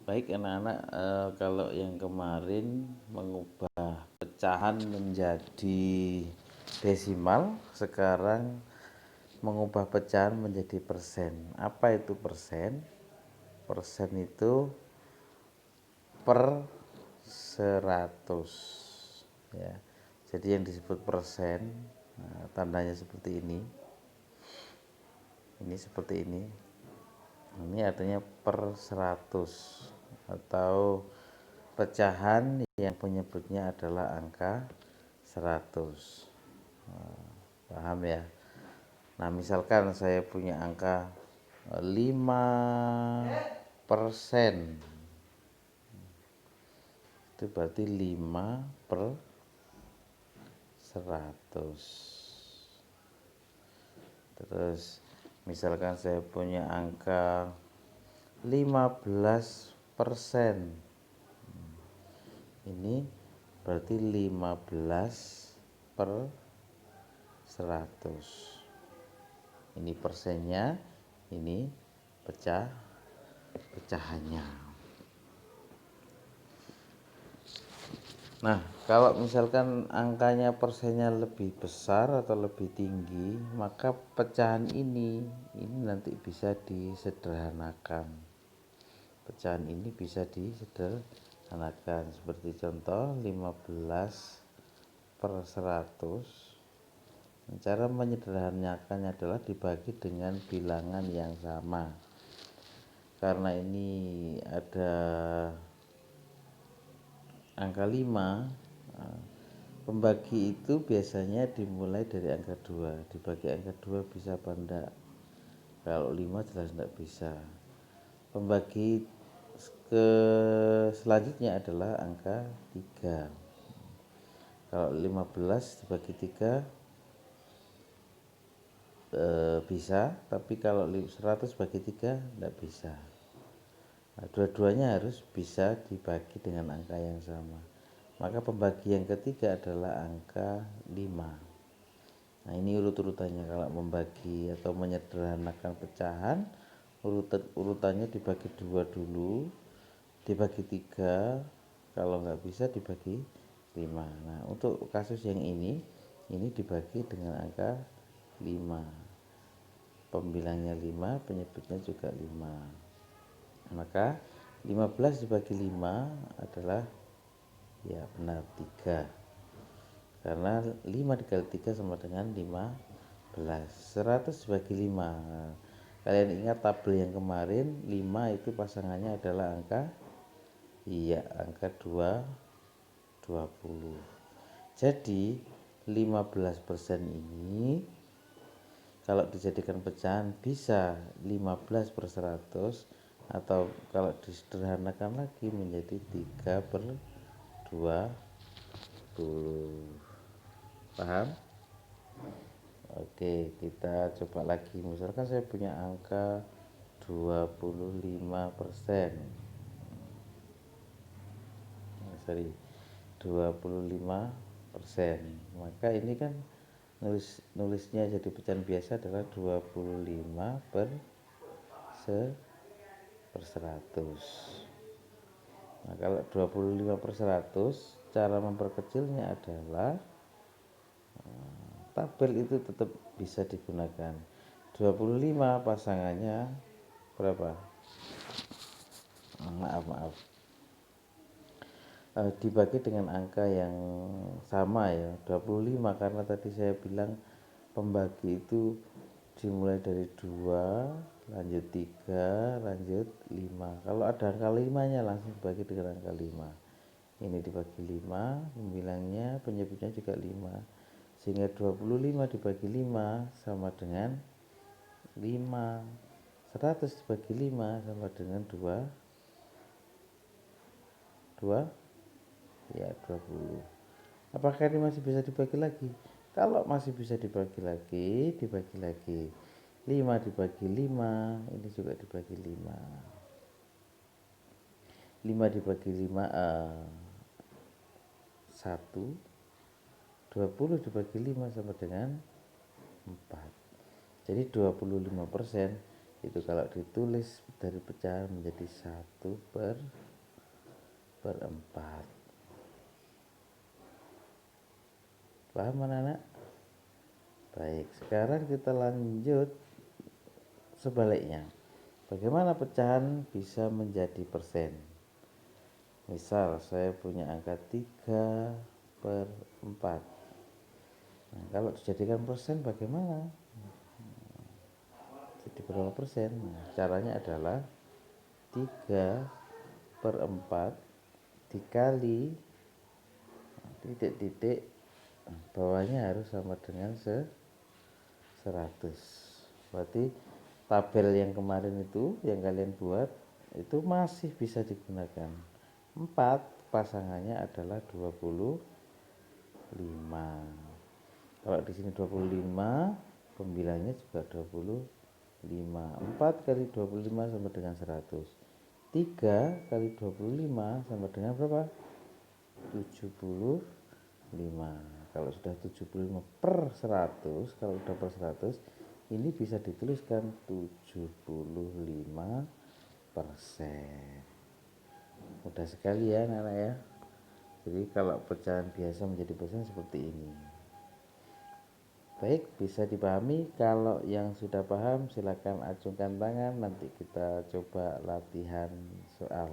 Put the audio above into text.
Baik anak-anak, kalau yang kemarin mengubah pecahan menjadi desimal, sekarang mengubah pecahan menjadi persen. Apa itu persen? Persen itu per 100 ya. Jadi yang disebut persen, tandanya seperti ini. Ini seperti ini. Ini artinya per 100 atau pecahan yang penyebutnya adalah angka 100. Paham ya? Nah, misalkan saya punya angka 5%. Itu berarti 5 per 100. Terus misalkan saya punya angka 15%. Ini berarti 15 per 100. Ini persennya, ini pecahannya. Nah, kalau misalkan angkanya persennya lebih besar atau lebih tinggi, maka pecahan ini nanti bisa disederhanakan. Pecahan ini bisa disederhanakan seperti contoh 15 per 100. Cara menyederhanakannya adalah dibagi dengan bilangan yang sama. Karena ini ada angka 5, pembagi itu biasanya dimulai dari angka 2. Dibagi angka 2 bisa apa enggak? Kalau 5 jelas enggak bisa. Pembagi ke selanjutnya adalah angka 3. Kalau 15 dibagi 3 bisa, tapi kalau 100 bagi 3 enggak bisa. Nah, dua-duanya harus bisa dibagi dengan angka yang sama. Maka pembagi yang ketiga adalah angka 5. Nah, ini urut-urutannya. Kalau membagi atau menyederhanakan pecahan, urutannya dibagi 2 dulu, dibagi 3, kalau nggak bisa dibagi 5. Nah, untuk kasus yang ini dibagi dengan angka 5. Pembilangnya 5, penyebutnya juga 5. Maka 15 dibagi 5 adalah ya benar 3. Karena 5 dikali 3 sama dengan 15. 100 dibagi 5. Kalian ingat tabel yang kemarin, 5 itu pasangannya adalah angka 20. Jadi 15% ini kalau dijadikan pecahan bisa 15 per 100, atau kalau disederhanakan lagi menjadi 3 per 20. Paham? Oke, kita coba lagi. Misalkan saya punya angka 25%. Sorry, 25%. Maka ini kan nulisnya jadi pecahan biasa adalah 25 per 100. Nah, kalau 25 per 100, cara memperkecilnya adalah tabel itu tetap bisa digunakan. 25 pasangannya berapa? Maaf. Dibagi dengan angka yang sama ya, 25, karena tadi saya bilang pembagi itu dimulai dari 2, lanjut 3, lanjut 5. Kalau ada angka 5-nya langsung dibagi dengan angka 5. Ini dibagi 5, pembilangnya penyebutnya juga 5. Sehingga 25 dibagi 5 sama dengan 5. 100 dibagi 5 sama dengan 2 ya 20. Apakah ini masih bisa dibagi lagi? Kalau masih bisa dibagi lagi, dibagi lagi. 5 dibagi 5, ini juga dibagi 5. 5 dibagi 5 1. 20 dibagi 5 sama dengan 4. Jadi 25% Itu kalau ditulis dari pecahan menjadi 1/4. Paham anak-anak? Baik, sekarang kita lanjut sebaliknya. Bagaimana pecahan bisa menjadi persen? Misal saya punya angka 3/4. Nah, kalau dijadikan persen bagaimana? Jadi berapa persen? Nah, caranya adalah 3/4 dikali titik-titik, bawahnya harus sama dengan 100. Berarti tabel yang kemarin itu yang kalian buat itu masih bisa digunakan. 4 pasangannya adalah 25. Kalau di sini 25, pembilangnya juga 25. 4 kali 25 sama dengan 100. 3 kali 25 sama dengan berapa? 75. Kalau sudah 75/100, kalau sudah per 100, ini bisa dituliskan 75%. Mudah sekali ya anak-anak ya. Jadi kalau pecahan biasa menjadi persen seperti ini. Baik, bisa dipahami. Kalau yang sudah paham silakan acungkan tangan, nanti kita coba latihan soal.